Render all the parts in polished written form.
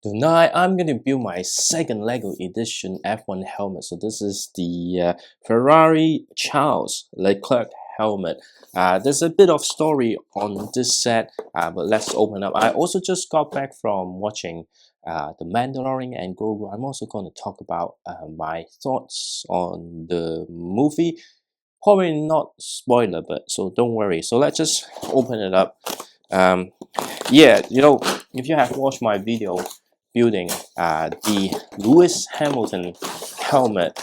Tonight I'm going to build my second LEGO edition F1 helmet. So this is the Ferrari Charles Leclerc helmet. There's a bit of story on this set, but let's open up. I also just got back from watching the Mandalorian and Grogu. I'm also going to talk about my thoughts on the movie. Probably not spoiler, but so don't worry. So let's just open it up. Yeah, if you have watched my video building the Lewis Hamilton helmet,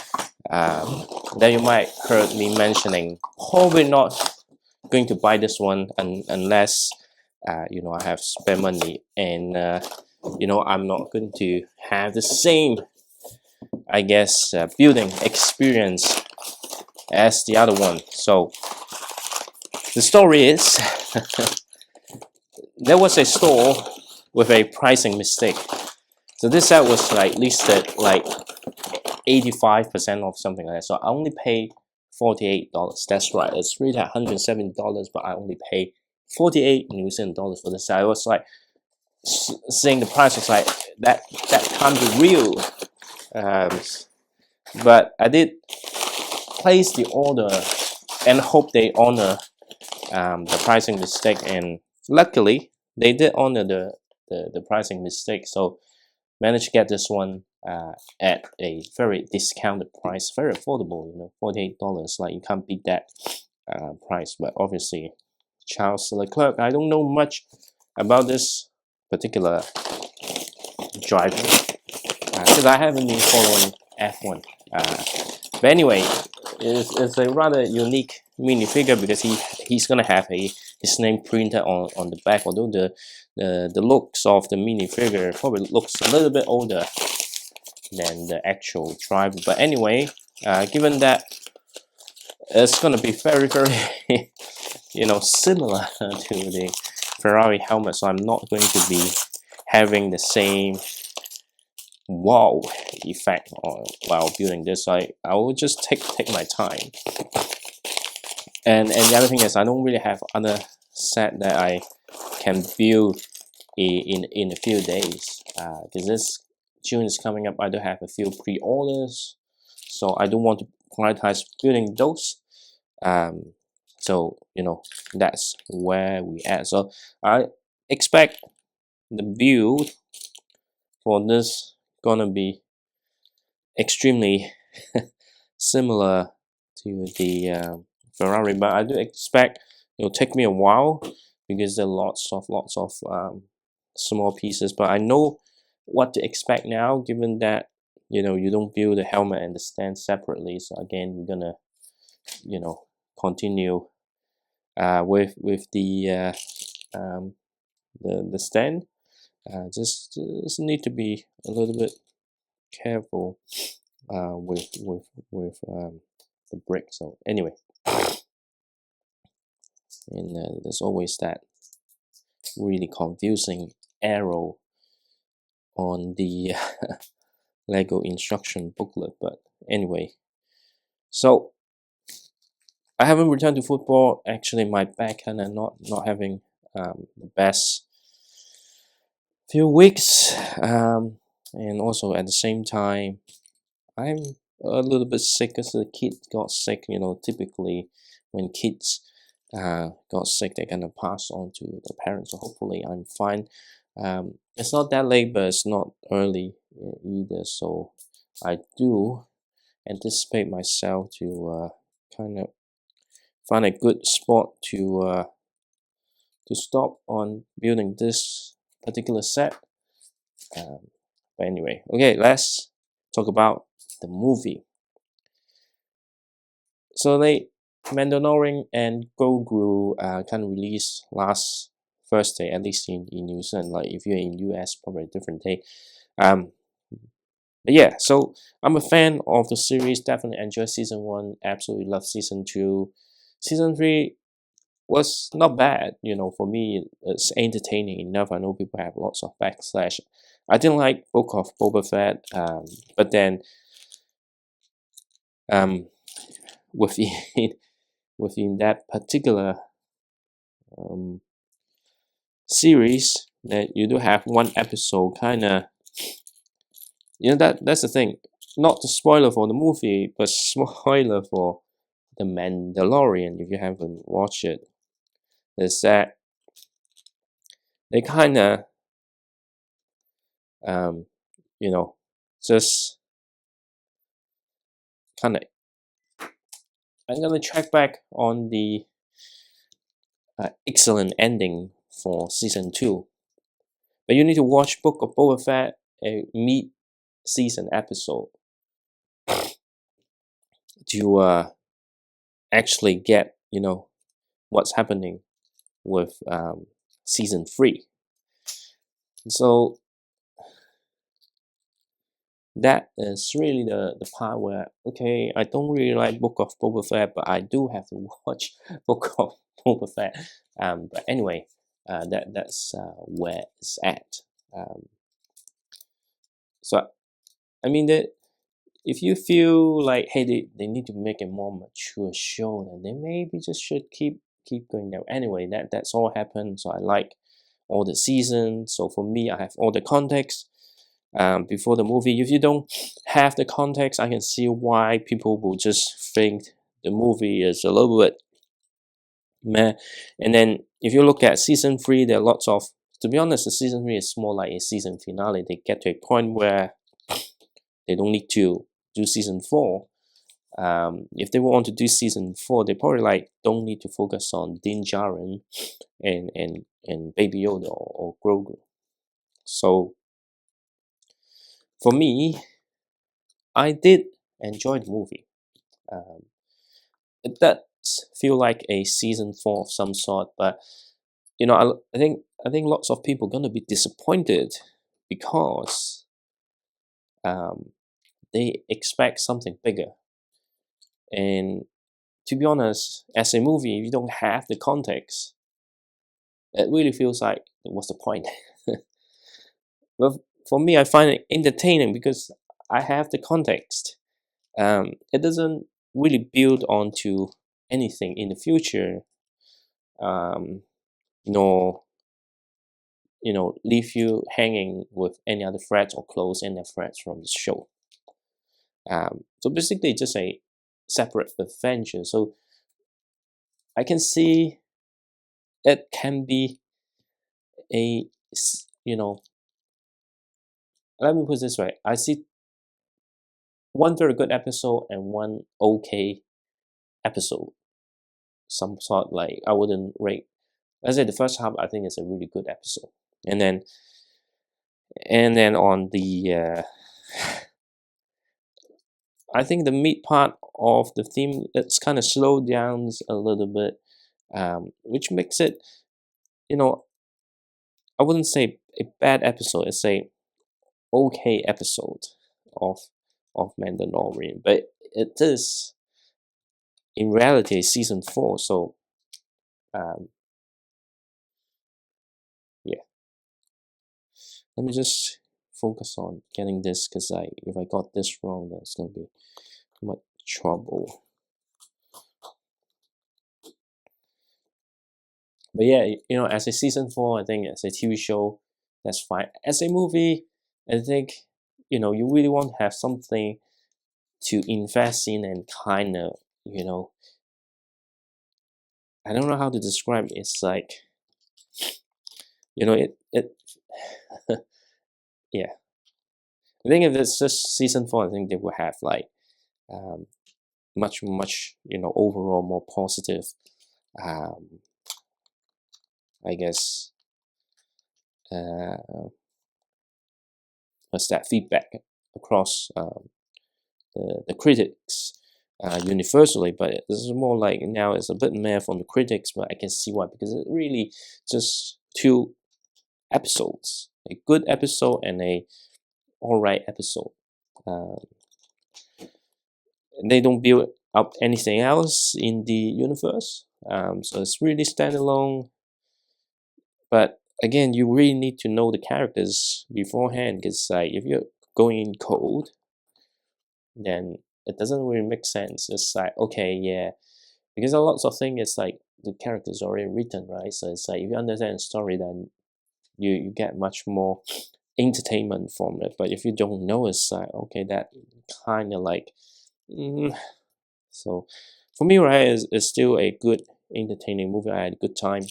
then you might heard me mentioning probably not going to buy this one unless I have spare money, and I'm not going to have the same, I guess, building experience as the other one. So the story is there was a store with a pricing mistake. So this set was like listed like 85% off, something like that. So I only paid $48. That's right. It's really $170, but I only paid 48 New Zealand dollars for this set. I was like seeing the price, was like that can't be real. But I did place the order and hope they honor the pricing mistake, and luckily they did honor the pricing mistake. So managed to get this one at a very discounted price, very affordable, $48. Like, you can't beat that price. But obviously Charles Leclerc, I don't know much about this particular driver because I haven't been following F1. But anyway, it's a rather unique minifigure because he's gonna have his name printed on the back, although the looks of the minifigure probably looks a little bit older than the actual driver. But anyway, given that it's gonna be very similar to the Ferrari helmet, so I'm not going to be having the same wow effect while building this. I will just take my time. And the other thing is, I don't really have other set that I can build in a few days. Because this June is coming up, I do have a few pre-orders, so I don't want to prioritize building those. So that's where we at. So I expect the build for this gonna be extremely similar to the Ferrari, but I do expect it'll take me a while because there are lots of small pieces. But I know what to expect now, given that you don't build the helmet and the stand separately. So again, we're gonna continue with the stand. Just need to be a little bit careful with the brick. So anyway, and there's always that really confusing arrow on the Lego instruction booklet. But anyway, so I haven't returned to football. Actually, my back kind of not having the best few weeks, and also at the same time I'm a little bit sick because the kid got sick. Typically when kids got sick, they're gonna pass on to the parents. So hopefully I'm fine. It's not that late, but it's not early either. So I do anticipate myself to kind of find a good spot to stop on building this particular set. But anyway, okay, let's talk about the movie. So Mandalorian and Grogu kind of released last Thursday, at least in New Zealand. Like, if you're in US, probably a different day. But yeah, so I'm a fan of the series. Definitely enjoy season 1. Absolutely love season 2. Season 3 was not bad. For me, it's entertaining enough. I know people have lots of backlash. I didn't like Book of Boba Fett, but then within that particular series, that you do have one episode kind of that's the thing. Not the spoiler for the movie, but spoiler for the Mandalorian. If you haven't watched it, is that they kind of um, you know, just kind of. I'm gonna check back on the excellent ending for season 2, but you need to watch Book of Boba Fett, a mid-season episode, to actually get what's happening with season 3. So that is really the part where, okay, I don't really like Book of Boba Fett, but I do have to watch Book of Boba Fett. But anyway, that's where it's at. Um, so I mean that if you feel like, hey, they need to make a more mature show, then they maybe just should keep going there. Anyway, that's all happened. So I like all the seasons. So for me, I have all the context before the movie. If you don't have the context, I can see why people will just think the movie is a little bit meh. And then if you look at season 3, there are lots of, to be honest, the season 3 is more like a season finale. They get to a point where they don't need to do season 4. If they want to do season 4, they probably don't need to focus on Din Djarin and Baby Yoda or Grogu. So for me, I did enjoy the movie. It does feel like a season 4 of some sort, but I think lots of people are gonna be disappointed because they expect something bigger. And to be honest, as a movie, if you don't have the context, it really feels like what's the point? But for me, I find it entertaining because I have the context. It doesn't really build onto anything in the future, nor leave you hanging with any other threats or close any other threats from the show. So basically, just a separate adventure. So I can see it can be a let me put it this way. I see one very good episode and one okay episode. Some sort, like, I wouldn't rate. Let's say the first half, I think, is a really good episode, and then on the I think the mid part of the theme, it's kind of slowed down a little bit, which makes it, I wouldn't say a bad episode. It's a okay episode of Mandalorian, but it is in reality season 4. So um, yeah, let me just focus on getting this, because if I got this wrong, then it's gonna be much trouble. But yeah, as a season 4, I think as a TV show, that's fine. As a movie, I think you really want to have something to invest in and kind of I don't know how to describe it. It's like it yeah. I think if it's just season 4, I think they will have like um, much overall more positive um, I guess what's that feedback across the critics universally. But this is more like now it's a bit meh from the critics, but I can see why, because it really just 2 episodes, a good episode and a alright episode. They don't build up anything else in the universe, so it's really standalone. But again, you really need to know the characters beforehand, because if you're going in cold, then it doesn't really make sense. It's like, okay, yeah, because a lot of things, it's like the characters already written, right? So it's like if you understand the story, then you get much more entertainment from it. But if you don't know, it's like, okay, that kind of like, so for me, right, it's still a good entertaining movie. I had a good time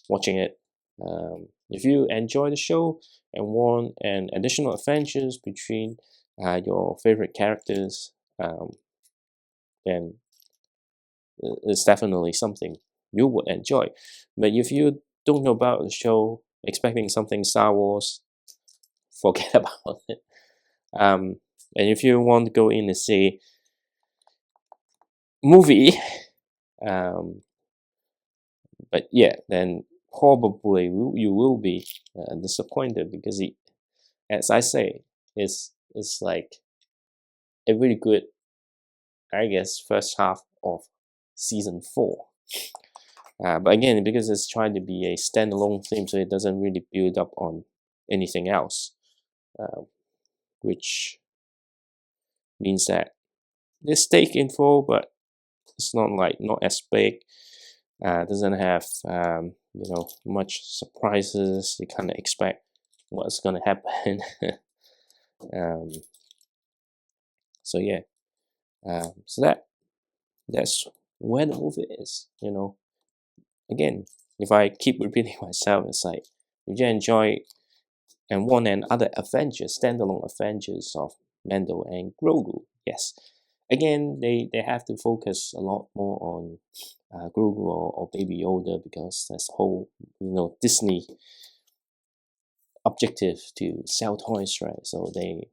watching it. If you enjoy the show and want an additional adventures between your favorite characters, then it's definitely something you would enjoy. But if you don't know about the show, expecting something Star Wars, forget about it. And if you want to go in and see movie, um, but yeah, then probably you will be disappointed because it, as I say, it's like a really good, I guess, first half of season 4. But again, because it's trying to be a standalone theme, so it doesn't really build up on anything else, which means that there's stake info, but it's not as big. Doesn't have much surprises. You kind of expect what's gonna happen. So yeah, so that's where the movie is. Again, if I keep repeating myself, it's like if you enjoy and want another Avengers, standalone Avengers of Mando and Grogu, yes. Again, they have to focus a lot more on Grogu or Baby Yoda because that's the whole Disney objective to sell toys, right? So they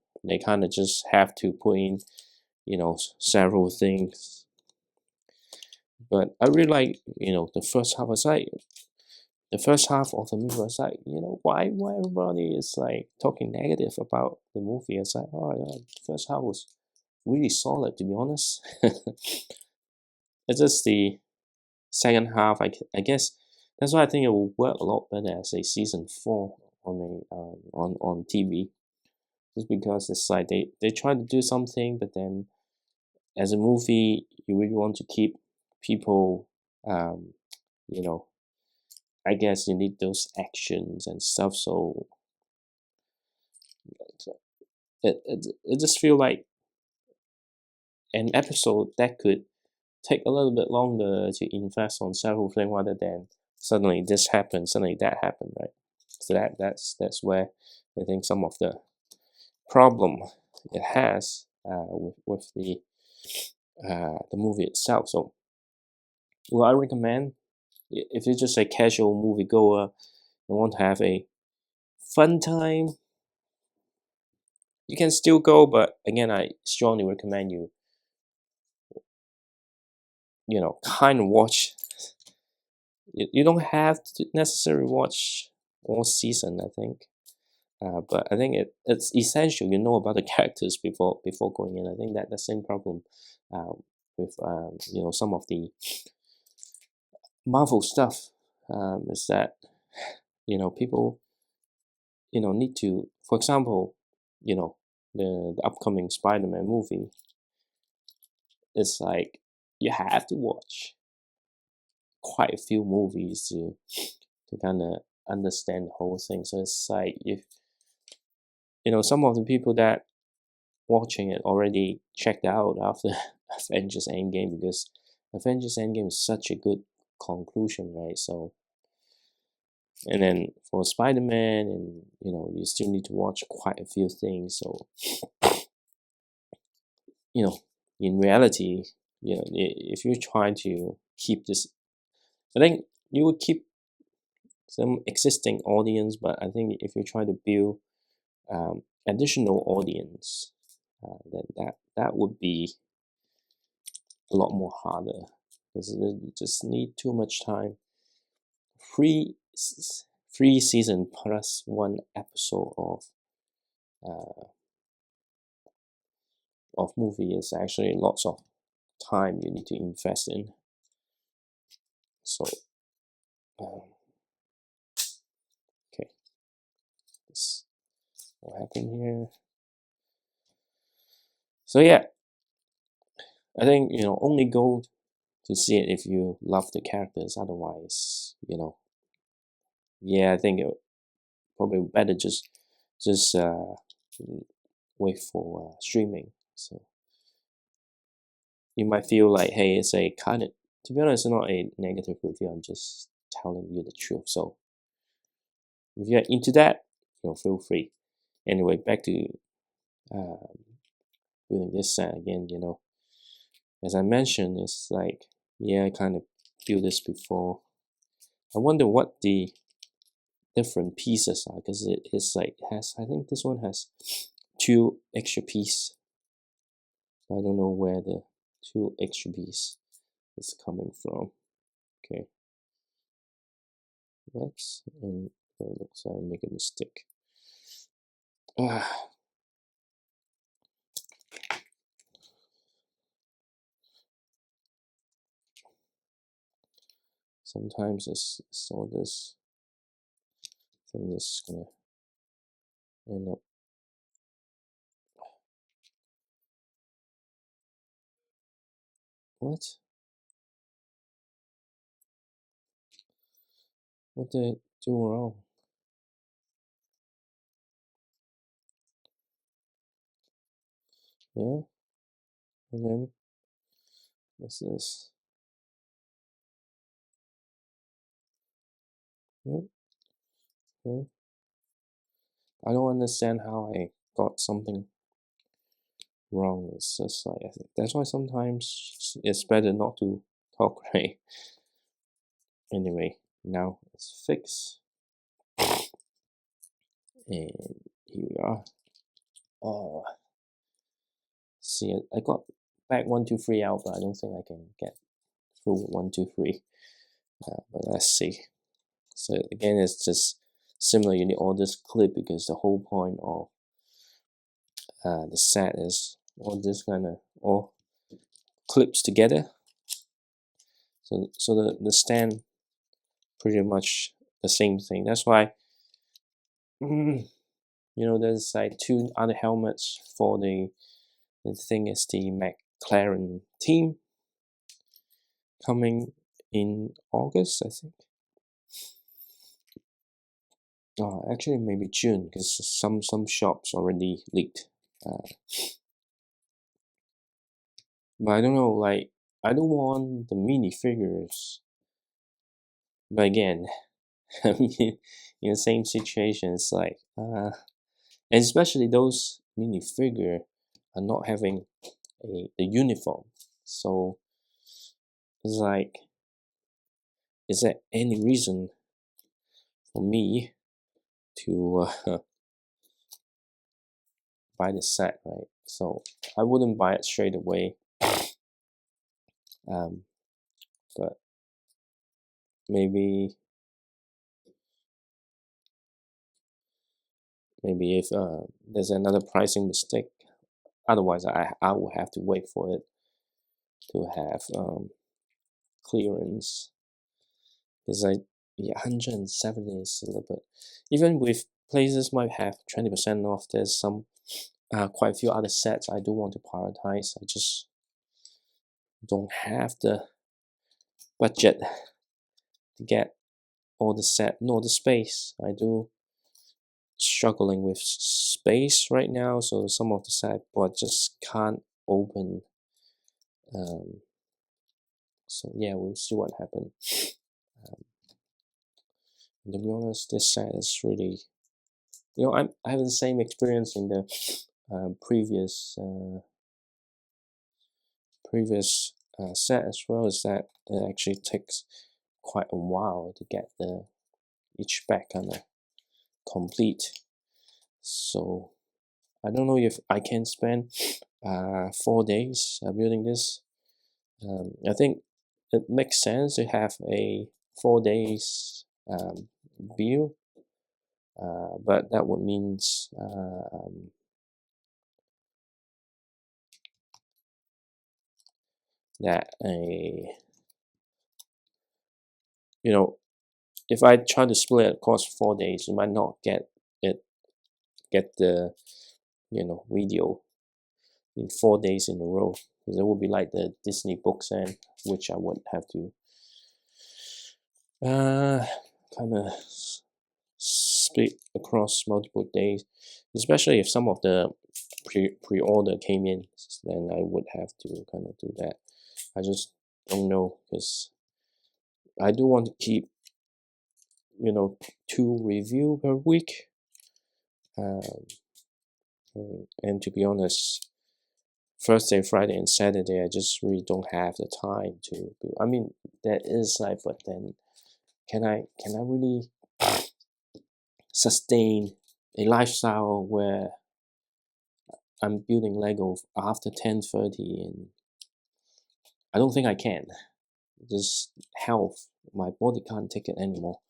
kind of just have to put in several things. But I really like the first half. Was like the first half of the movie was like, why everybody is like talking negative about the movie? It's like, oh yeah, the first half was really solid, to be honest. It's just the second half. I guess that's why I think it will work a lot better as a season 4 on TV. Just because it's like they try to do something, but then as a movie, you really want to keep people, I guess you need those actions and stuff. So it just feel like an episode that could take a little bit longer to invest on several things rather than suddenly this happened, suddenly that happened, right? So that's where I think some of the problem it has with the movie itself. So, I recommend if you're just a casual moviegoer and want to have a fun time, you can still go. But again, I strongly recommend you kind of watch. You don't have to necessarily watch all season, I think. But I think it's essential you know about the characters before going in. I think that the same problem with some of the Marvel stuff is that people need to, for example, the upcoming Spider-Man movie. It's like you have to watch quite a few movies to kind of understand the whole thing. So it's like if some of the people that watching it already checked out after Avengers Endgame because Avengers Endgame is such a good conclusion, right? So, and then for Spider-Man, and you still need to watch quite a few things. So, in reality, if you try to keep this, I think you would keep some existing audience, but I think if you try to build additional audience, then that would be a lot more harder because you just need too much time. Three season plus 1 episode of movie is actually lots of time you need to invest in. So okay, this what happened here. So yeah, I think only go to see it if you love the characters. Otherwise, yeah, I think it probably better just just wait for streaming. So you might feel like, hey, it's a kind of, to be honest, it's not a negative review. I'm just telling you the truth. So if you're into that, feel free. Anyway, back to building this set again. As I mentioned, it's like, yeah, I kind of built this before. I wonder what the different pieces are, because it is like I think this one has 2 extra pieces. I don't know where the 2 extra piece is coming from. Okay, and it looks like I make a mistake. Sometimes it's all this thing is gonna end up. What? What did I do wrong? Yeah? And then, what's this? Yep. Okay. I don't understand how I got something wrong. It's just like, I think that's why sometimes it's better not to talk, right? Anyway, now it's fixed. And here we are. Oh, see, I got back 1, 2, 3 out, but I don't think I can get through 1, 2, 3. But let's see. So again, it's just similar. You need all this clip because the whole point of the set is all this kind of all clips together. So the stand pretty much the same thing. That's why there's like 2 other helmets for the thing is the McLaren team coming in August, I think. Actually maybe June, because some shops already leaked. But I don't know, like I don't want the minifigures. But again, I mean, in the same situation, it's like, and especially those minifigure are not having the uniform. So it's like, is there any reason for me to buy the set, right? So I wouldn't buy it straight away. But maybe if there's another pricing mistake. Otherwise, I will have to wait for it to have clearance. Because 170 is a little bit. Even with places might have 20% off, there's some quite a few other sets I do want to prioritize. I just don't have the budget to get all the set, nor the space. I do struggling with space right now, so some of the set but just can't open. So yeah, we'll see what happens. To be honest, this set is really, I have the same experience in the previous set as well, as that it actually takes quite a while to get each back kind of complete. So I don't know if I can spend 4 days building this. I think it makes sense to have a 4 days build, but that would means that if I try to split it across 4 days, you might not get the video in 4 days in a row, because it would be like the Disney books, and which I would have to kind of split across multiple days, especially if some of the pre-order came in, then I would have to kind of do that. I just don't know, because I do want to keep, 2 review per week. And to be honest, Thursday, Friday, and Saturday, I just really don't have the time to do. I mean, there is like, but then can I really sustain a lifestyle where I'm building Lego after 10:30, and I don't think I can. Just health, my body can't take it anymore.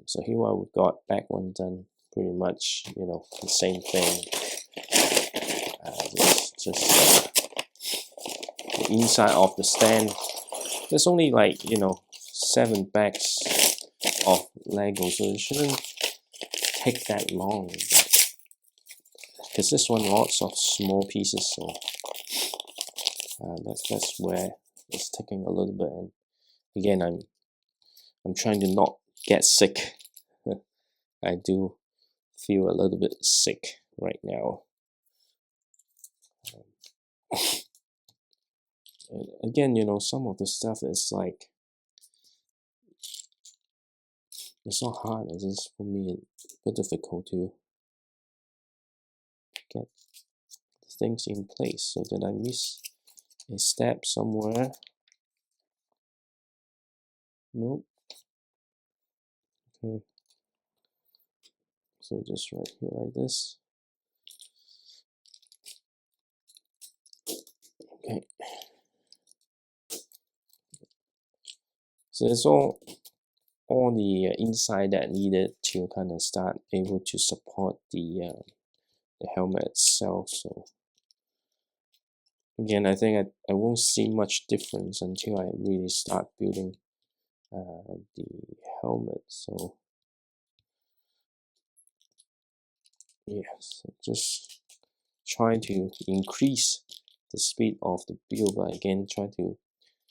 So here we've got back one done, pretty much, the same thing. Just the inside of the stand. There's only like 7 bags of Lego, so it shouldn't take that long. Because this one lots of small pieces, so that's where it's taking a little bit. And again, I'm trying to not get sick. I do feel a little bit sick right now. And again, some of the stuff is like, it's not hard. It's just for me a bit difficult to get things in place. So did I miss a step somewhere? Nope. Okay. So just right here like this. Okay. So it's all the inside that needed to kind of start able to support the helmet itself. So again, I think I won't see much difference until I really start building the helmet. So yes, just trying to increase the speed of the build, but again, try to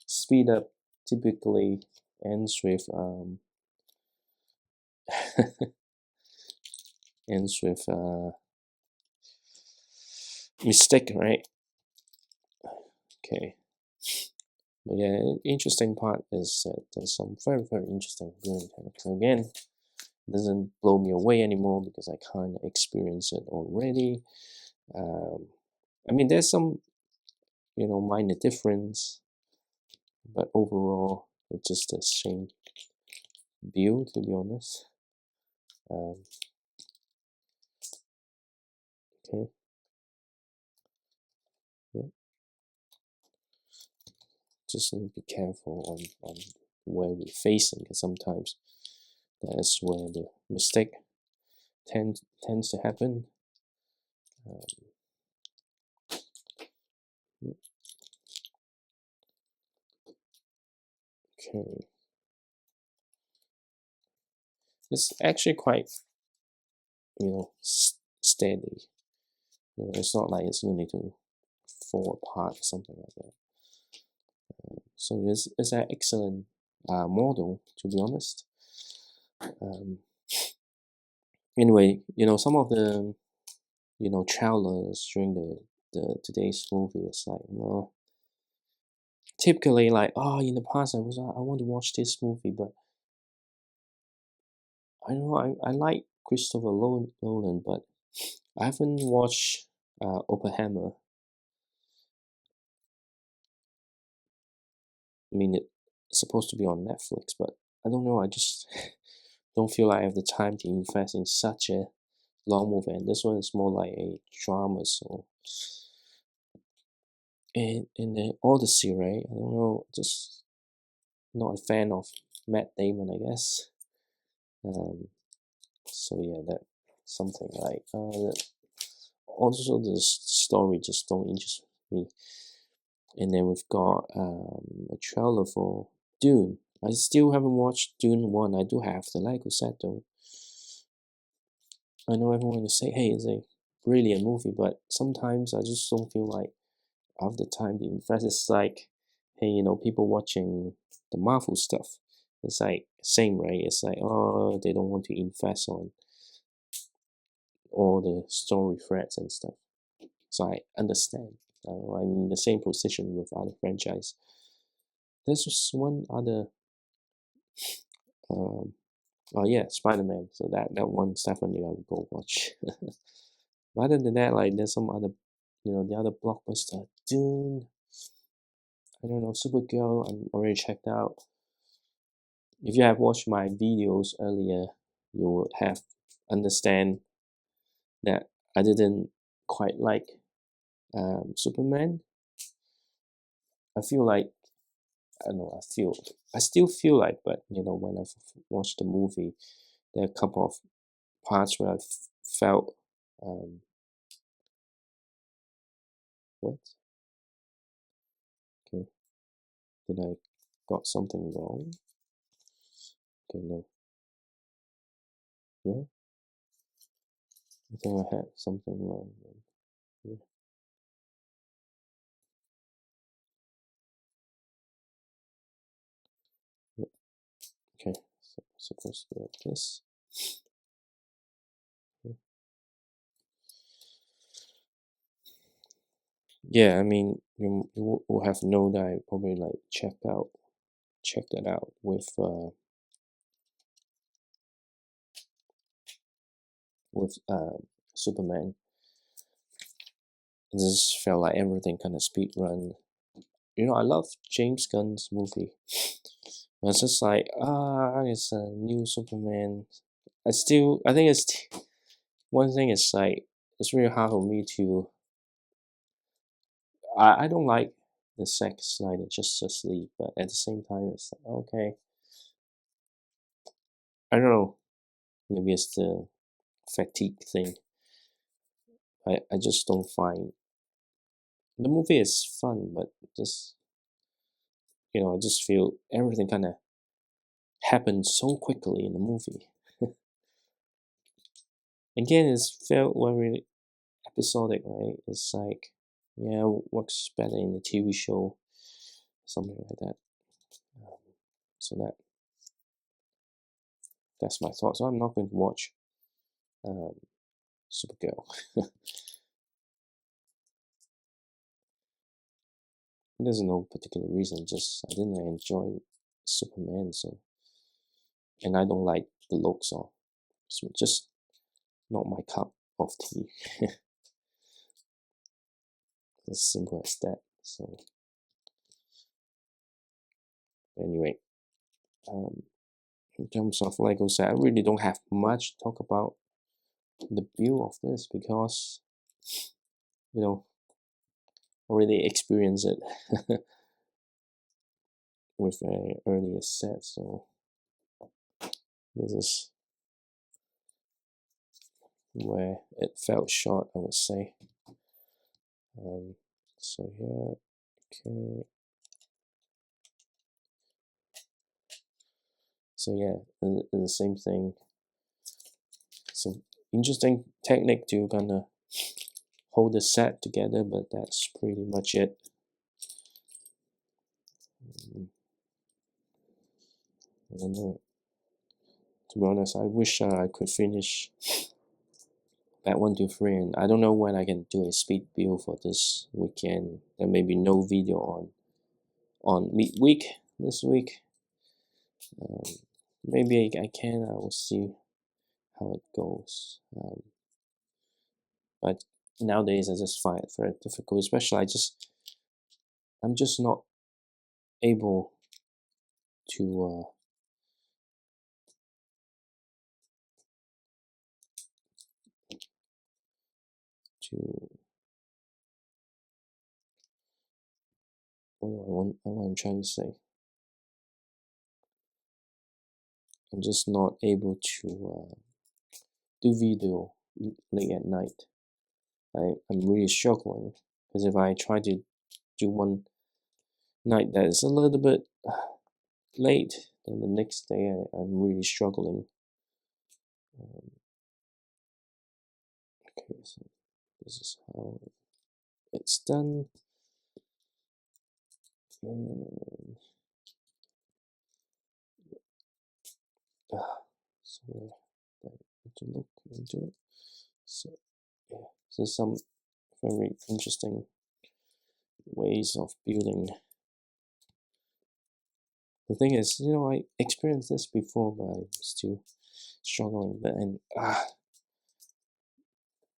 speed up typically ends with mistake, right? Okay. But yeah, interesting part is that there's some very, very interesting building mechanics. Again, it doesn't blow me away anymore because I kind of experience it already. I mean, there's some, minor difference, but overall, it's just the same build, to be honest. Okay. Yeah. Just need to be careful on where we're facing, because sometimes that's where the mistake tends to happen. Okay. It's actually quite, steady. It's not like it's going to fall apart or something like that. So it's an excellent model, to be honest. Anyway, some of the trailers during the today's movie was like, typically like, in the past I want to watch this movie, but I don't know, I like Christopher Nolan, but I haven't watched Oppenheimer. I mean, it's supposed to be on Netflix, but I don't know, I just don't feel like I have the time to invest in such a long movie, and this one is more like a drama, so. And in the Odyssey, right? I don't know, just not a fan of Matt Damon, I guess. So yeah, that something like also the story just don't interest me. And then we've got a trailer for Dune. I still haven't watched Dune 1. I do have the Lego set though. I know everyone will say, hey, it's a brilliant movie, but sometimes I just don't feel like I have the time to invest. It's like, hey, people watching the Marvel stuff. It's like same, right? It's like, they don't want to invest on all the story threads and stuff. So I understand. I'm in the same position with other franchise. There's just one other, oh yeah, Spider-Man. So that one's definitely I would go watch. But other than that, like there's some other, the other blockbuster, Dune. I don't know, Supergirl. I'm already checked out. If you have watched my videos earlier, you would have understand that I didn't quite like Superman. I feel like I don't know. I still feel like, but when I watched the movie, there are a couple of parts where I felt um, what? Okay, did I got something wrong? Okay, no, yeah, I think I had something wrong. Yeah. Yeah. Okay, so supposed to be like this. Yeah, I mean, you will have known that I probably like check that out with Superman. It just felt like everything kind of speed run. I love James Gunn's movie. It's just like it's a new Superman. I think it's one thing is like it's really hard for me to. I don't like the Zack Snyder Justice League, but at the same time, it's like okay. I don't know. Maybe it's the fatigue thing. I just don't find the movie is fun, but just I just feel everything kind of happened so quickly in the movie. Again, it's felt very episodic, right? It's like, yeah, works better in a TV show, something like that. So that's my thought. So I'm not going to watch um, Supergirl. There's no particular reason. Just I didn't enjoy Superman, and I don't like the looks of. So just not my cup of tea. As simple as that. So anyway, um, in terms of Lego set, I really don't have much to talk about the build of this because you know already experienced it with an earlier set. So this is where it fell short, I would say. Um, so yeah, okay. So yeah, the same thing. So interesting technique to kind of hold the set together, but that's pretty much it. I don't know. To be honest, I wish I could finish that 1, 2, 3, and I don't know when I can do a speed build for this weekend. There may be no video on midweek this week. Um, maybe I can. I will see how it goes. But nowadays, I just find it very difficult. Especially, I'm just not able to to what I'm trying to say. I'm just not able to do video late at night. I'm really struggling because if I try to do one night that is a little bit late, then the next day I'm really struggling. Okay, so this is how it's done. So I need to look into it. So yeah, there's some very interesting ways of building. The thing is, I experienced this before, but I'm still struggling. But and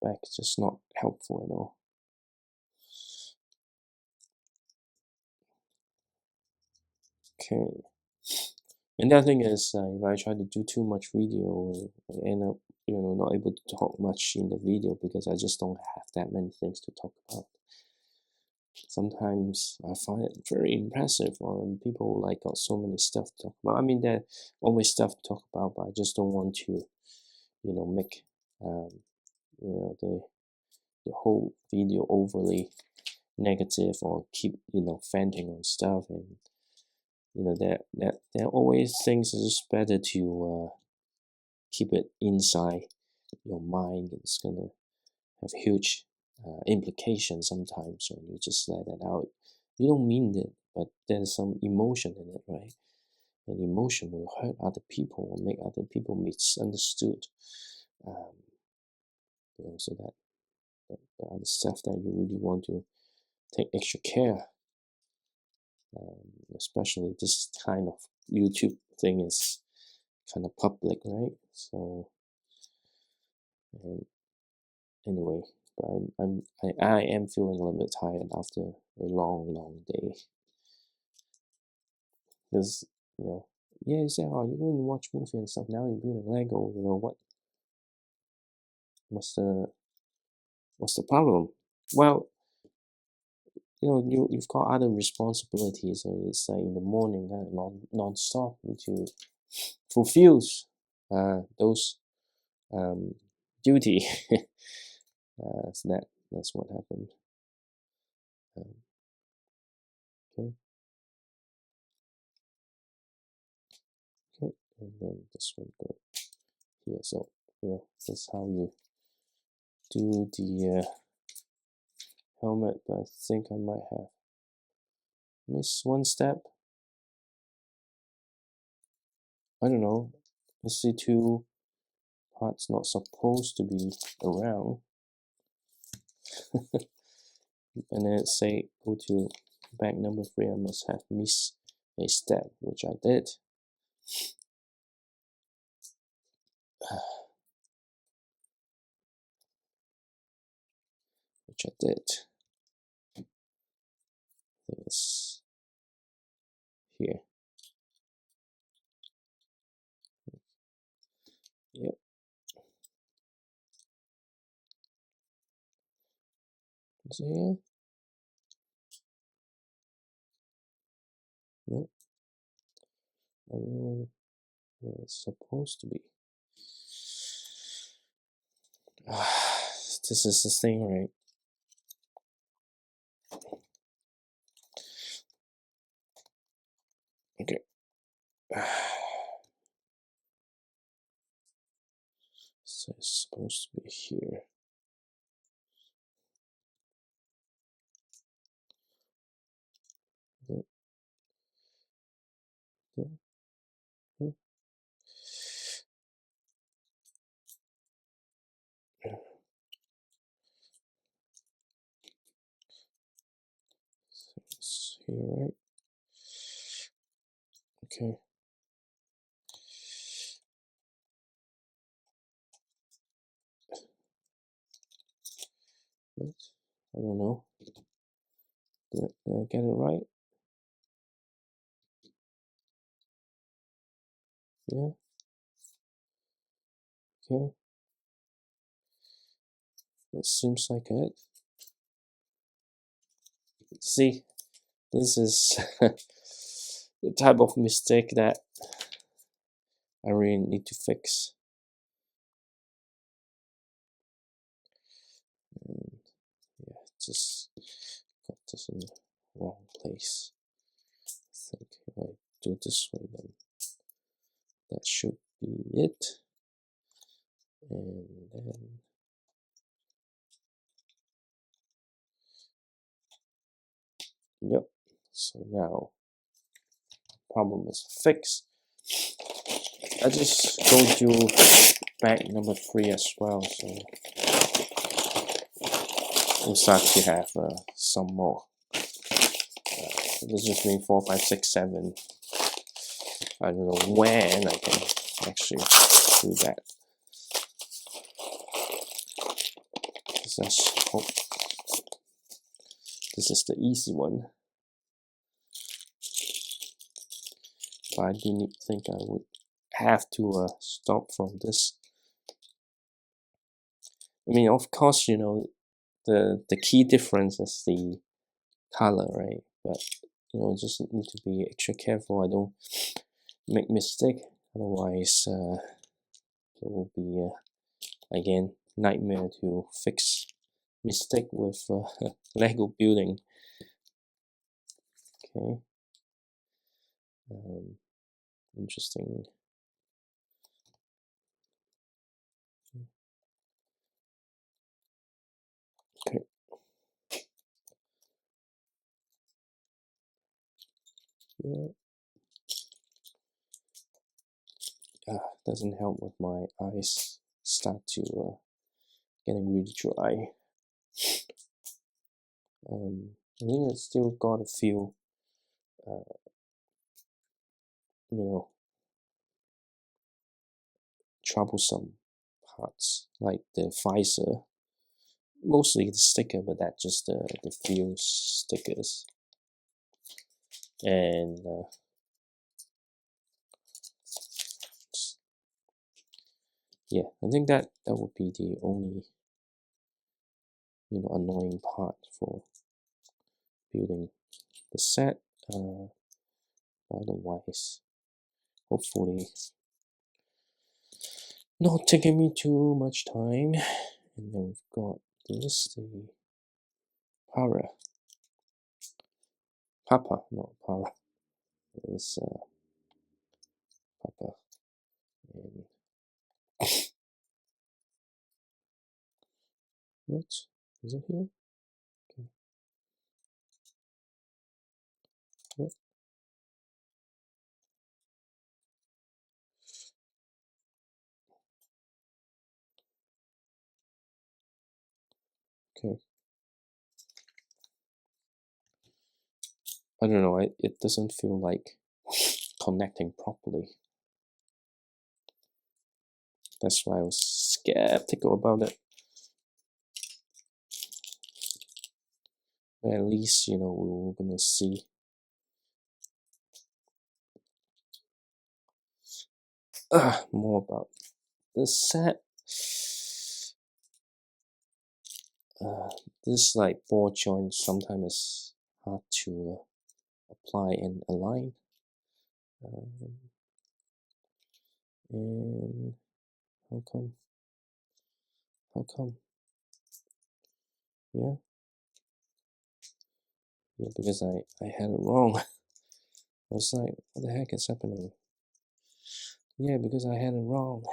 back just not helpful at all. Okay. And the other thing is, if I try to do too much video, I end up, not able to talk much in the video because I just don't have that many things to talk about. Sometimes I find it very impressive when people got so many stuff to talk about. I mean, there's always stuff to talk about, but I just don't want to, make, the whole video overly negative or keep, venting on stuff. And there are always things it's just better to keep it inside your mind. It's gonna have huge implications sometimes when you just let it out. You don't mean it, but there's some emotion in it, right? And emotion will hurt other people or make other people misunderstood. So that the other stuff that you really want to take extra care. Especially this kind of YouTube thing is kind of public, right? So anyway, but I am feeling a little bit tired after a long day. Because yeah, you say, oh, you're going to watch movie and stuff. Now you're building Lego. What's the problem? Well, you've got other responsibilities. So it's like in the morning, non-stop, need to fulfill those duty. So that's what happened. Okay. Okay, and then this one go here. So that's how you do the helmet. But I think I might have missed one step. I don't know. Let's see, two parts not supposed to be around. And then say go to back number 3. I must have missed a step, which I did. Which I did. It's here. Yep. So yeah. Nope. I don't know where it's supposed to be. This is the thing, right? Okay. So it's supposed to be here. Yep. Yep. Yep. So it's here, right? Okay. What? I don't know. Did I get it right? Yeah. Okay. That seems like it. See, this is the type of mistake that I really need to fix. And yeah, just got this in the wrong place. I think if I do it this way, then that should be it. And then yep. So now problem is fixed. I just go to bag number 3 as well, so we'll start to have some more. This just means 4, 5, 6, 7. I don't know when I can actually do that. Let's hope this is the easy one. But I do think I would have to stop from this. I mean, of course, you know, the key difference is the color, right? But you know, just need to be extra careful I don't make mistake. Otherwise, it will be again nightmare to fix mistake with Lego building. Okay. Interesting. Okay. Yeah. Doesn't help with my eyes start to getting really dry. I think it's still got a few, you know, troublesome parts like the visor, mostly the sticker, but that's just the few stickers. And yeah, I think that would be the only, you know, annoying part for building the set. Otherwise, hopefully not taking me too much time. And then we've got this, the Papa, not Para. It's Papa. And what is it here? Okay. What? Okay. I don't know. It doesn't feel like connecting properly. That's why I was skeptical about it. But at least, you know, we're gonna see. More about the set. This like ball joint sometimes is hard to apply and align. And how come? How come? Yeah. Yeah, because I had it wrong. I was like, what the heck is happening? Yeah, because I had it wrong.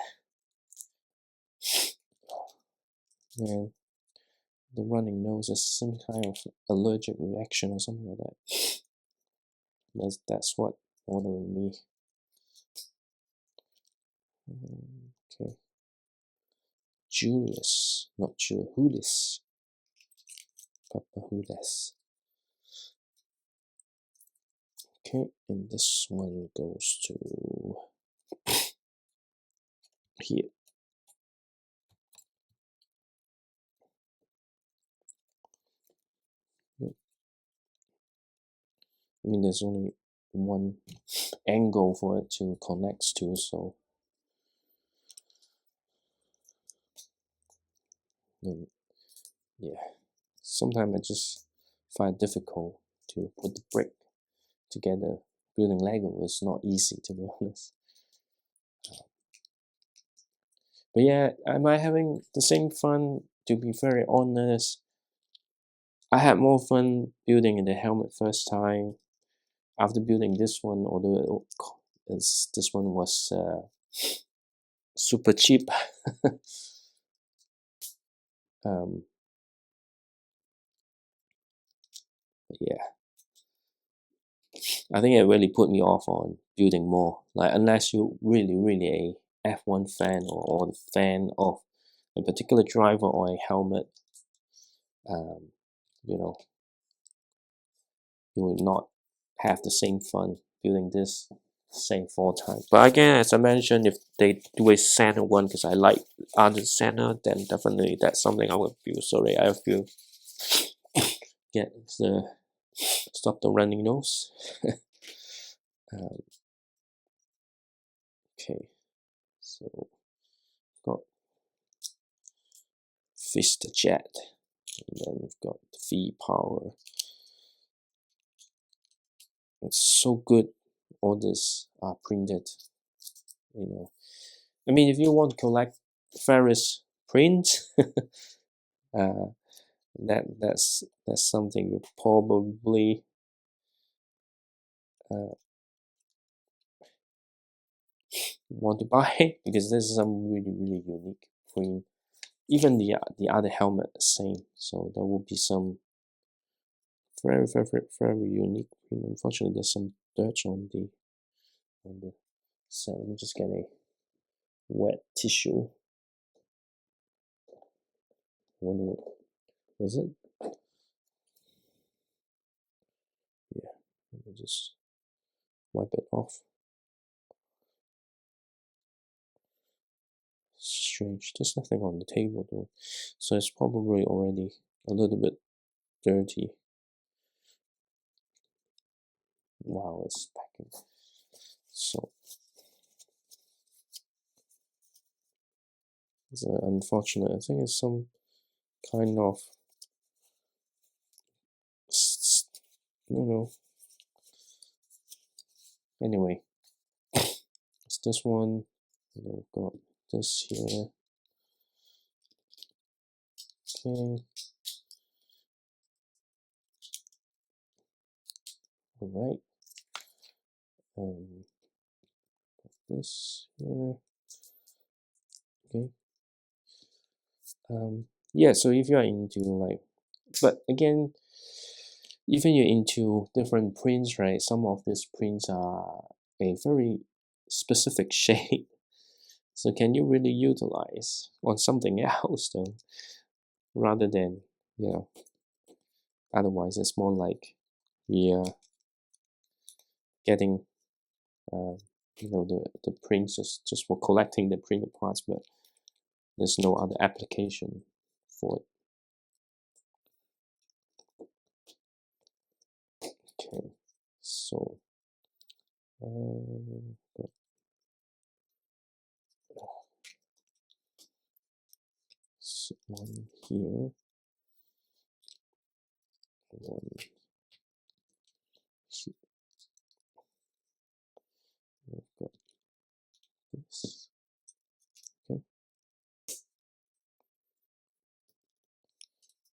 Man, the running nose is some kind of allergic reaction or something like that. That's what bothering me. Okay. Julius, not Julius. Papa Julius. Okay, and this one goes to here. Yep. I mean, there's only one angle for it to connect to, so then, yeah. Sometimes I just find it difficult to put the brick together. Building Lego is not easy, to be honest. But yeah, am I having the same fun? To be very honest, I had more fun building in the helmet first time. After building this one, although this one was super cheap. Yeah, I think it really put me off on building more. Like unless you really a F1 fan or the fan of a particular driver or a helmet, um, you know, you would not have the same fun building this same 4 times. But again, as I mentioned, if they do a center one, because I like under center, then definitely that's something I would build. Sorry, I have to get the stop the running nose. um, okay, so got Fist Jet, and then we've got the V Power. It's so good. All this are printed. You know, I mean, if you want to collect Ferris prints, that's something you probably want to buy because this is some really unique print. Even the other helmet the same, so there will be some very unique print. Unfortunately, there's some dirt on the set. Let me just get a wet tissue. I wonder what is it? Yeah, let me just wipe it off. Strange, there's nothing on the table though, so it's probably already a little bit dirty. Wow, it's packing. So it's unfortunate. I think it's some kind of you know. Anyway, it's this one. We've got this here. Okay. All right. This here. Okay. Yeah, so if you are into like, but again, even you're into different prints, right? Some of these prints are a very specific shape. So can you really utilize on something else though, rather than, you know, otherwise it's more like you're getting, you know, the prints just for collecting the printed parts, but there's no other application for it. Okay, so one here, one here. We've got this. Okay.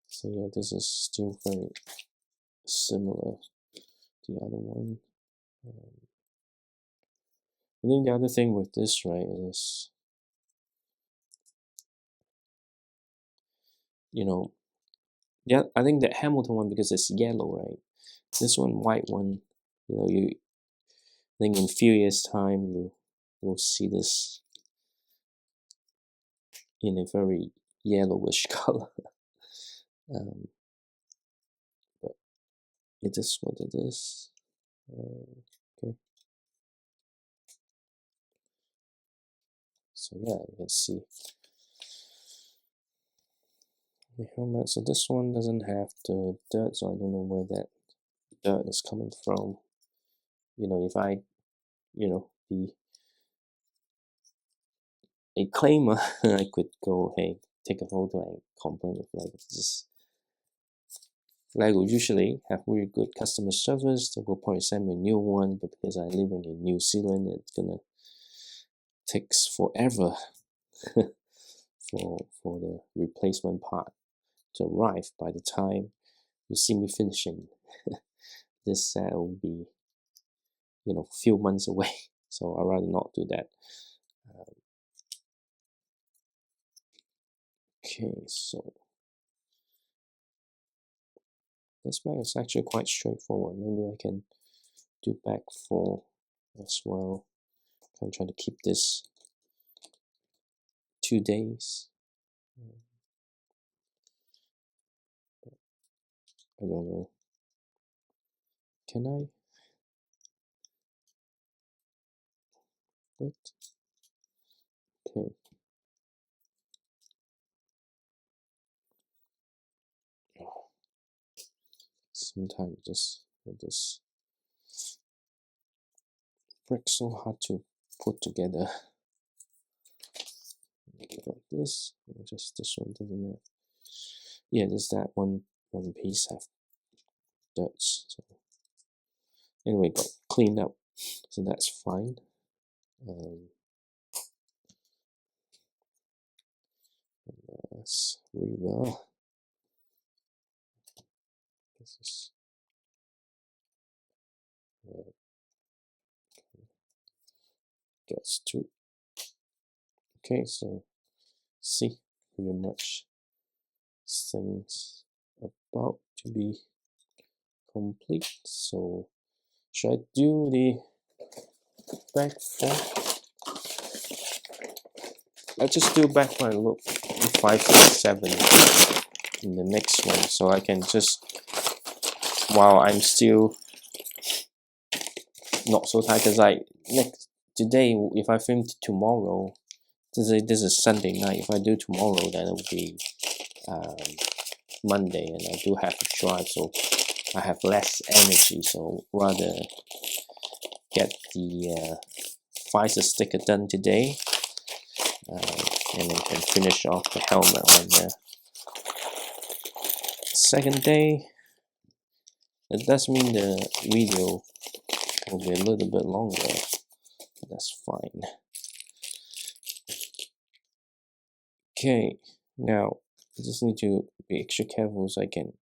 So yeah, this is still very similar to the other one. I think the other thing with this, right, is, you know, yeah, I think the Hamilton one, because it's yellow, right? This one, white one, you know, I think in a few years' time you will see this in a very yellowish color. But it is what it is. Okay. So yeah, you can see the helmet. So this one doesn't have the dirt, so I don't know where that dirt is coming from. You know, if I, you know, be a claimer, I could go, hey, take a photo and complain with like this. Lego usually have really good customer service. They will probably send me a new one, but because I'm living in New Zealand, it's gonna takes forever for the replacement part to arrive. By the time you see me finishing this set, will be, you know, few months away. So I'd rather not do that. Okay, so this bag is actually quite straightforward. Maybe I can do back 4 as well. I'm trying to keep this 2 days. I don't know. Can I? What? Okay. Sometimes this brick so hard to put together. Got this, just this one doesn't matter. Yeah, there's that one piece have dirt. So anyway, got cleaned up, so that's fine. Let's reverb. This is gets to. Okay, so see, pretty much things about to be complete. So should I do the back front? I just do back one, look 5 7 in the next one, so I can just, while I'm still not so tired, because today if I film tomorrow, this is Sunday night. If I do tomorrow, then it will be Monday, and I do have to drive, so I have less energy. So rather get the visor sticker done today, and then can finish off the helmet on the second day. It does mean the video will be a little bit longer. That's fine. Okay, now I just need to be extra careful so I can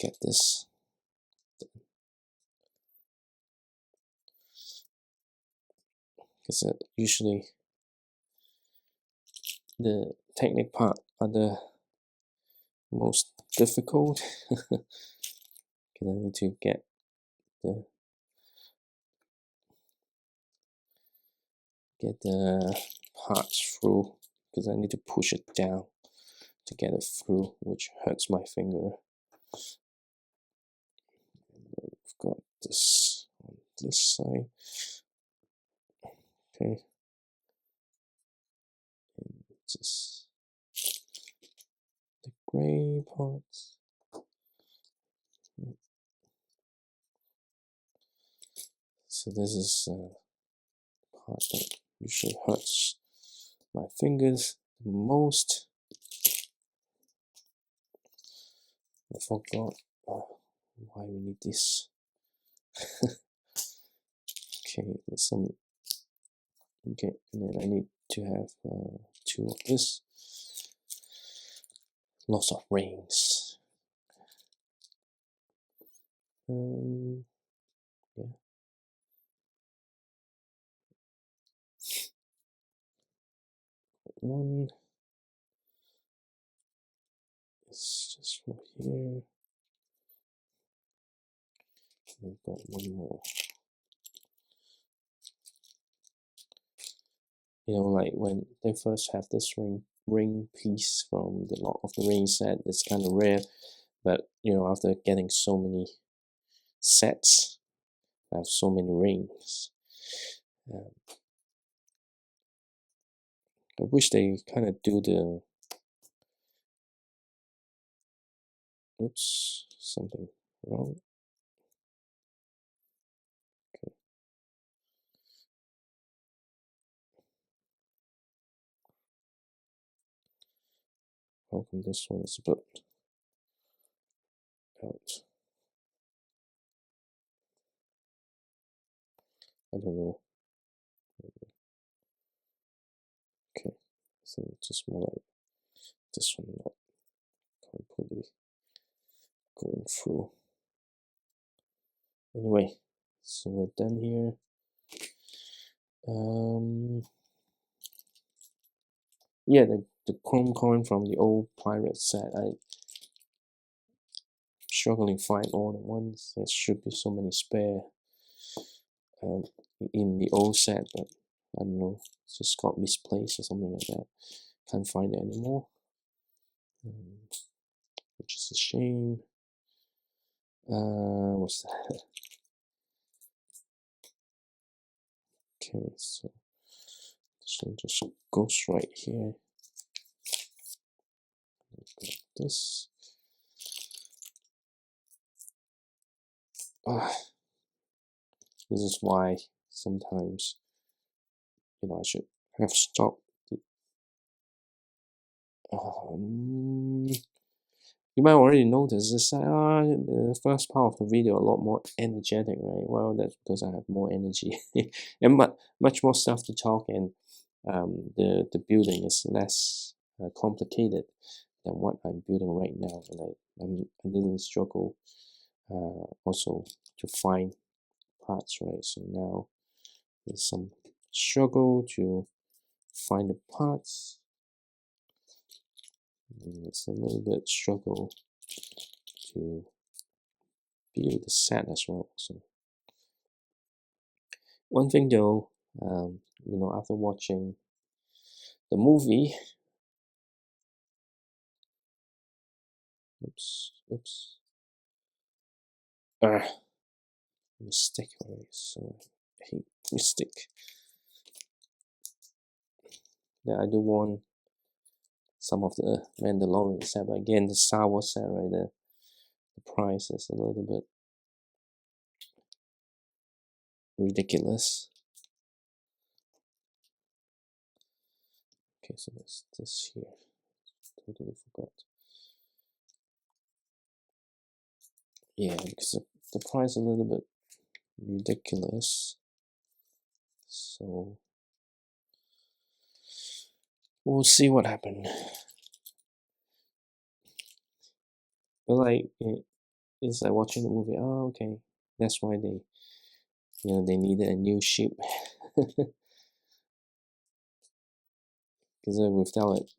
get this. Because usually the technique part are the most difficult. Because I need to get the parts through, because I need to push it down to get it through, which hurts my finger. We've got this on this side. Okay. And just the gray parts. So this is part that usually hurts my fingers the most. I forgot why we need this. Okay, there's some. Okay, and then I need to have 2 of this. Lots of rings. Yeah. One is just for here. We've got one more. You know, like when they first have this ring piece from the lot of the ring set, it's kind of rare. But you know, after getting so many sets, I have so many rings. I wish they kind of do the. Oops, something wrong. Okay. How come this one is a bit out? I don't know. Okay, so just more like this one, not completely going through. Anyway, so we're done here. Yeah, the chrome coin from the old pirate set. struggling to find all the ones. There should be so many spare in the old set, but I don't know, it's just got misplaced or something like that. Can't find it anymore, which is a shame. What's that? Okay, so this one just goes right here. This. This is why sometimes, I should have stopped. You might already notice this. The first part of the video a lot more energetic, right? Well, that's because I have more energy and much more stuff to talk, and the building is less complicated than what I'm building right now, and I didn't struggle also to find parts, right? So now there's some struggle to find the parts. And it's a little bit struggle to build the set as well. So one thing though, after watching the movie, mistake already. So I hate mistake. Yeah, I do want some of the Mandalorian set, but again, the Star Wars set, right, the price is a little bit ridiculous. Okay, so there's this here. Totally forgot. Yeah, because the price is a little bit ridiculous. So we'll see what happens. But like, it's like watching the movie. Oh, okay, that's why they needed a new ship. Because without it,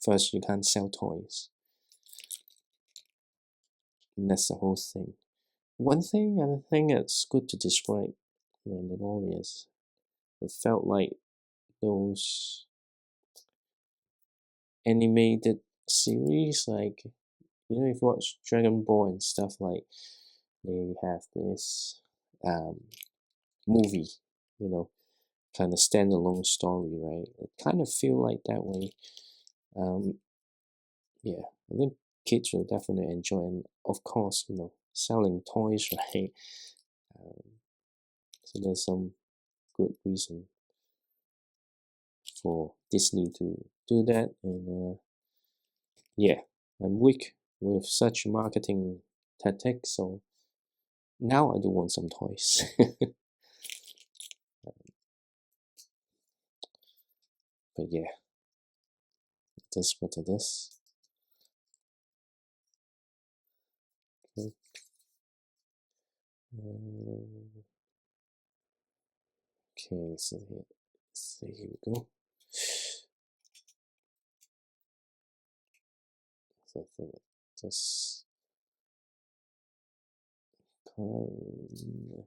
first you can't sell toys. And that's the whole thing. One thing, and I think it's good to describe Mandalorian is it felt like those animated series, like, if you watch Dragon Ball and stuff, like, they have this movie, kind of standalone story, right? It kind of feel like that way. Yeah, I think kids will definitely enjoy, and of course, selling toys, right? So there's some good reason for Disney to do that, and yeah, I'm weak with such marketing tactics, so now I do want some toys. But yeah, that's what it is. Okay. Okay, so here we go. So I think just kind.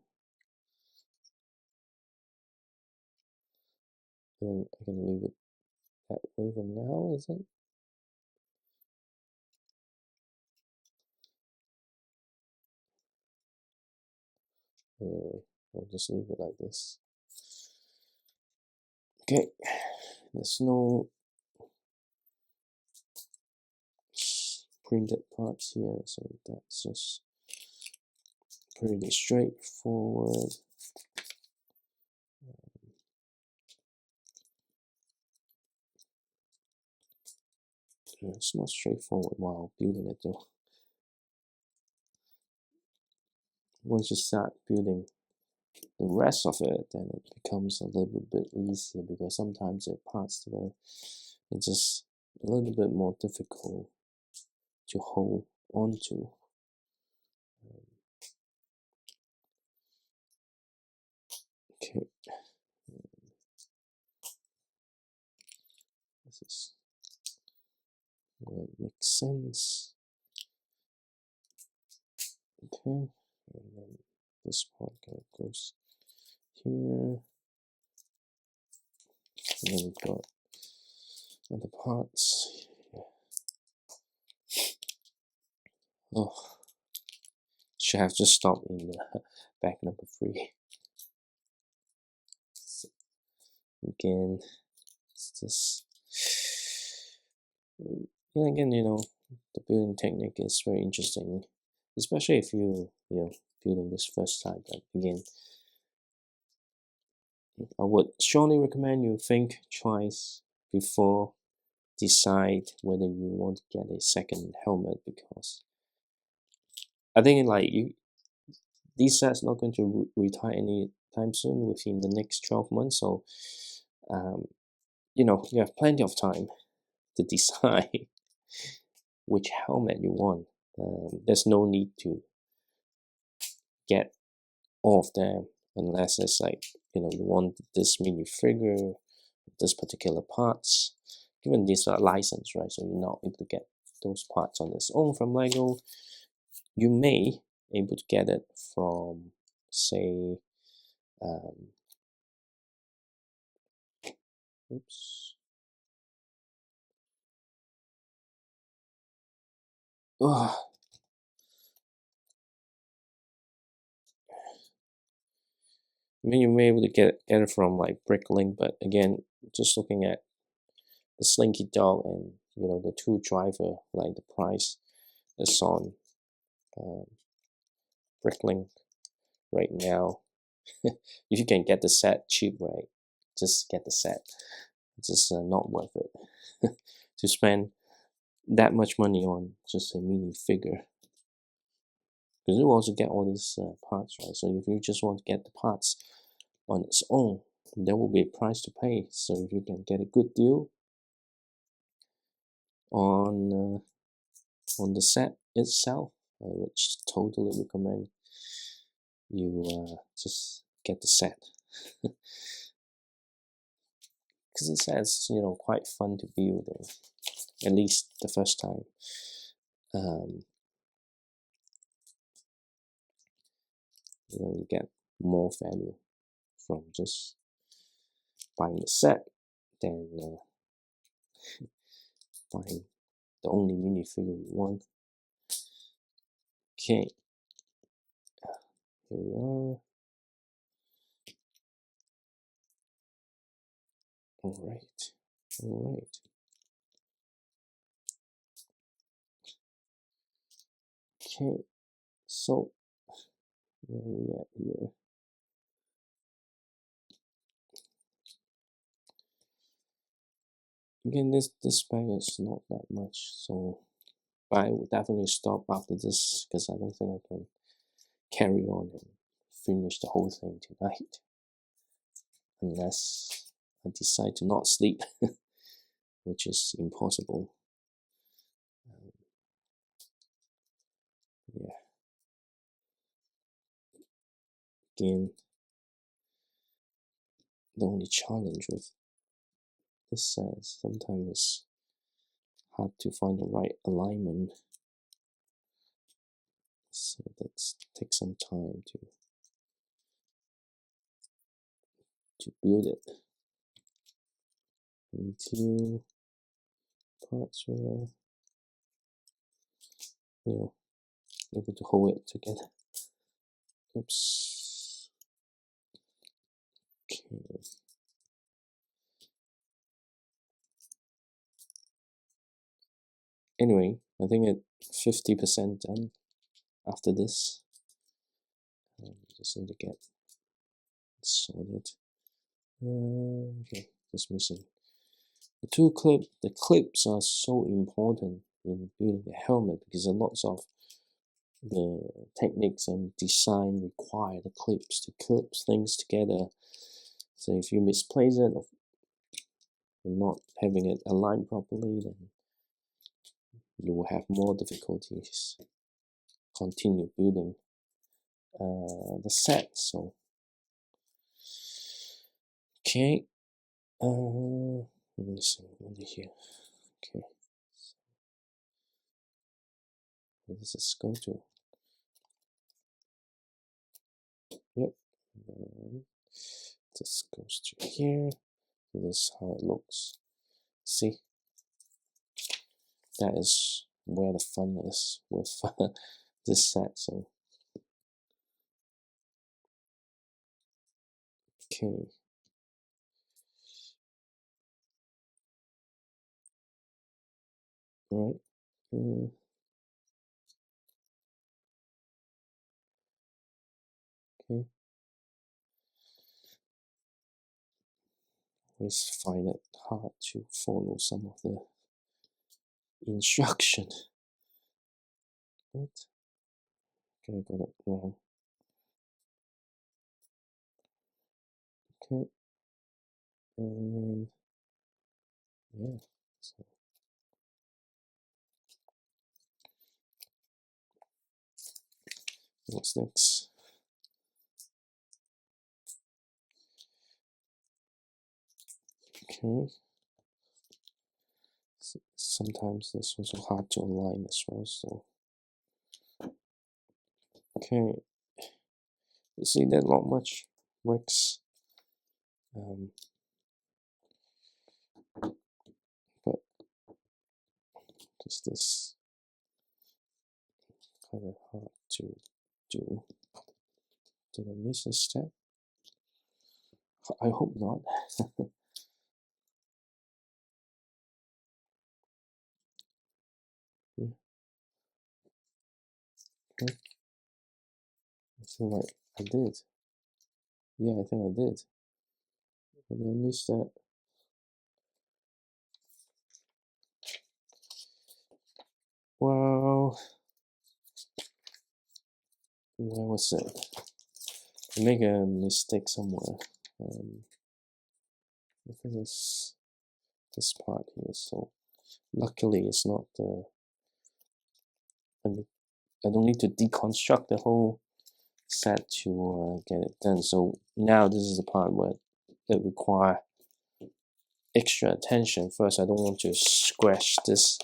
I can leave it that way for now, is it? I'll just leave it like this. Okay, there's no printed parts here, so that's just pretty straightforward. It's not straightforward while building it though. Once you start building the rest of it, then it becomes a little bit easier, because sometimes there are parts where it's just a little bit more difficult to hold onto. Okay, this is what makes sense. Okay, and then this part goes here, and then we've got other parts. Oh, should have just stopped in back number 3. So again, it's just again, the building technique is very interesting, especially if you building this first time. But again, I would strongly recommend you think twice before decide whether you want to get a second helmet, because I think these sets not going to retire anytime soon within the next 12 months. So you have plenty of time to decide which helmet you want. There's no need to get all of them unless it's you want this minifigure, this particular parts. Given these are licensed, right? So you're not able to get those parts on its own from Lego. You may able to get it from, say, oops. Oh, I mean, you may be able to get it from Bricklink, but again, just looking at the Slinky Dog and the 2 driver, the price is on Bricklink right now. If you can get the set cheap, right, just get the set. It's just not worth it to spend that much money on just a mini figure, because you also get all these parts, right? So if you just want to get the parts on its own, there will be a price to pay. So if you can get a good deal on the set itself, I would totally recommend you just get the set, because the set's quite fun to build, at least the first time. You get more value from just buying the set than buying the only minifigure you want. Okay, here we are. Alright. Okay, so where are we at here? Again, this spec is not that much, so I will definitely stop after this, because I don't think I can carry on and finish the whole thing tonight, unless I decide to not sleep, which is impossible. Yeah. Again, the only challenge with this set is sometimes it's hard to find the right alignment, so that takes some time to build it until parts are able to hold it together. Oops. Okay. Anyway, I think it's 50% done after this. Just need to get it sorted. Okay, just missing the 2 clips. The clips are so important in building the helmet, because a lot of the techniques and design require the clips to clip things together. So if you misplace it or not having it aligned properly, then you will have more difficulties continue building the set. So okay, let me see over here. Okay, so this is go to And this goes to here. This is how it looks. See, that is where the fun is with this set. So okay. All right. Okay. Always find it hard to follow some of the instruction. What? Okay, I got it wrong. Okay. And yeah. So what's next? Okay. Sometimes this was hard to align as well. So okay. You see, there's not much bricks. But just this kind of hard to do. Did I miss a step? I hope not. Yeah. Okay. I feel like I did. Yeah, I think I did. But I missed that. Well, where was it? I make a mistake somewhere. I think it's this part here. So luckily, it's not the. I don't need to deconstruct the whole set to get it done. So now this is the part where it requires extra attention. First, I don't want to scratch this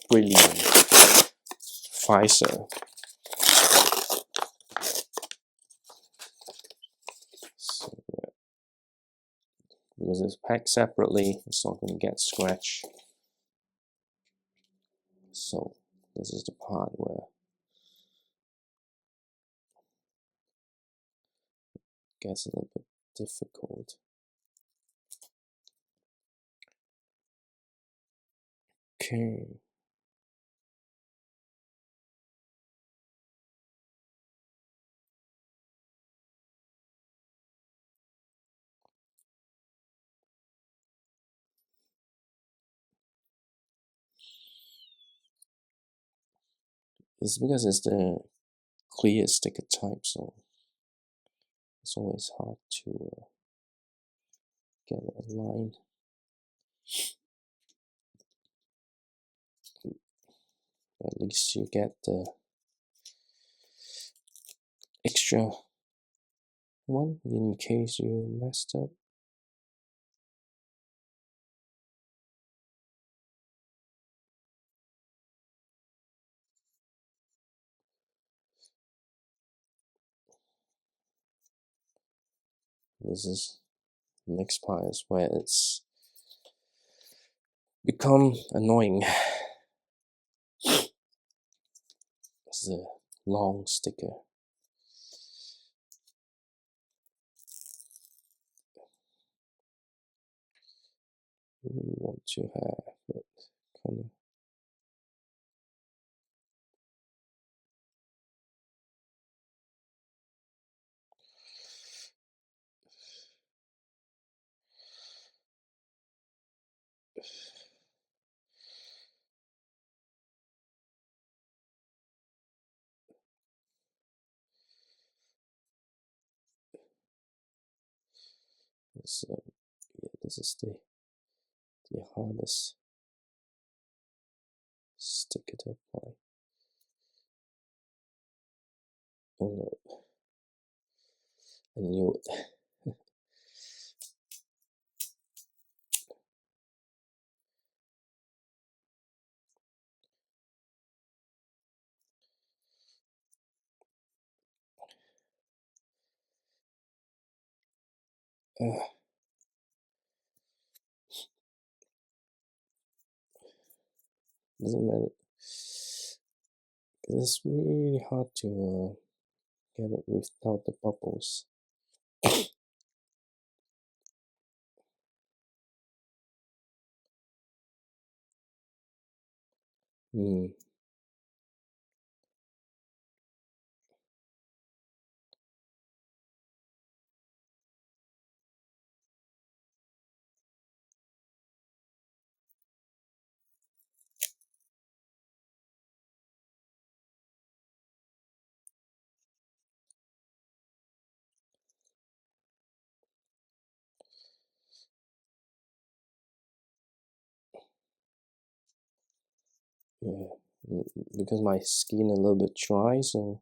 brilliant visor. So, yeah. Because it's packed separately, it's not going to get scratched. So this is the part where it gets a little bit difficult. Okay. It's because it's the clear sticker type, so it's always hard to get it aligned. At least you get the extra one in case you messed up. This is the next part is where it's become annoying. It's a long sticker. We want to have, but kind of. This, yeah, this is the hardest sticker to apply. Oh no, I knew it. Doesn't matter. It's really hard to get it without the bubbles. Hmm. Yeah, because my skin a little bit dry, so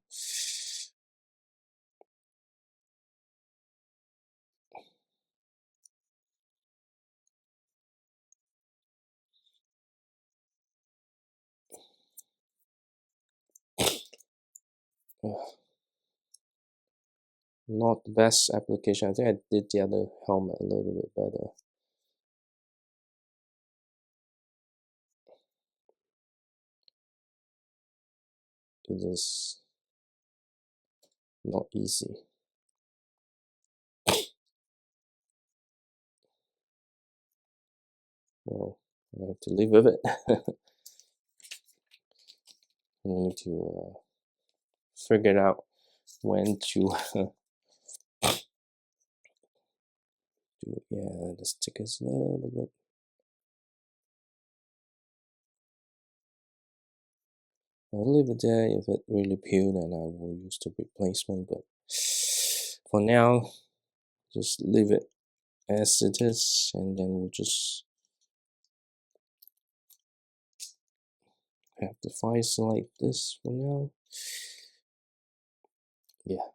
not the best application. I think I did the other helmet a little bit better. It is not easy. Well, I have to live with it. I need to figure out when to do. Yeah, the stickers a little bit. I'll leave it there. If it really peeled, then I will use the replacement. But for now, just leave it as it is, and then we'll just have the files like this for now. Yeah,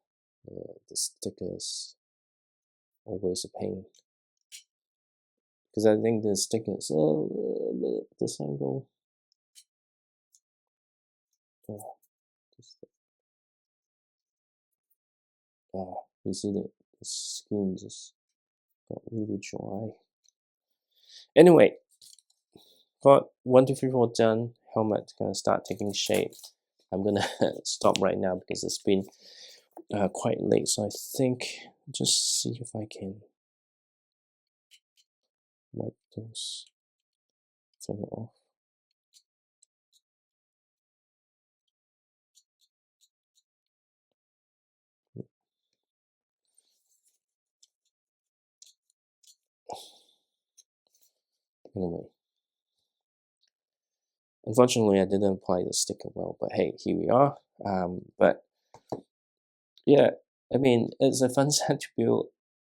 the stickers always a pain, because I think the stickers a little bit disangle. You see that the skin just got really dry. Anyway, got 1, 2, 3, 4 done. Helmet gonna start taking shape. I'm gonna stop right now because it's been quite late. So I think just see if I can wipe those things off. Anyway, unfortunately, I didn't apply the sticker well, but hey, here we are. But yeah, I mean, it's a fun set to build.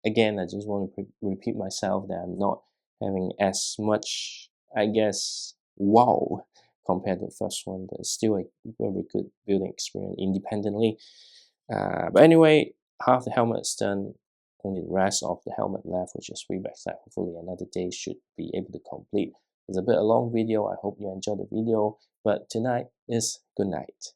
Again, I just want to repeat myself that I'm not having as much, I guess, wow compared to the first one, but it's still a very good building experience independently. But anyway, half the helmet is done. Only the rest of the helmet left, which is 3 backside. Hopefully another day should be able to complete. It's a bit a long video. I hope you enjoyed the video. But tonight is good night.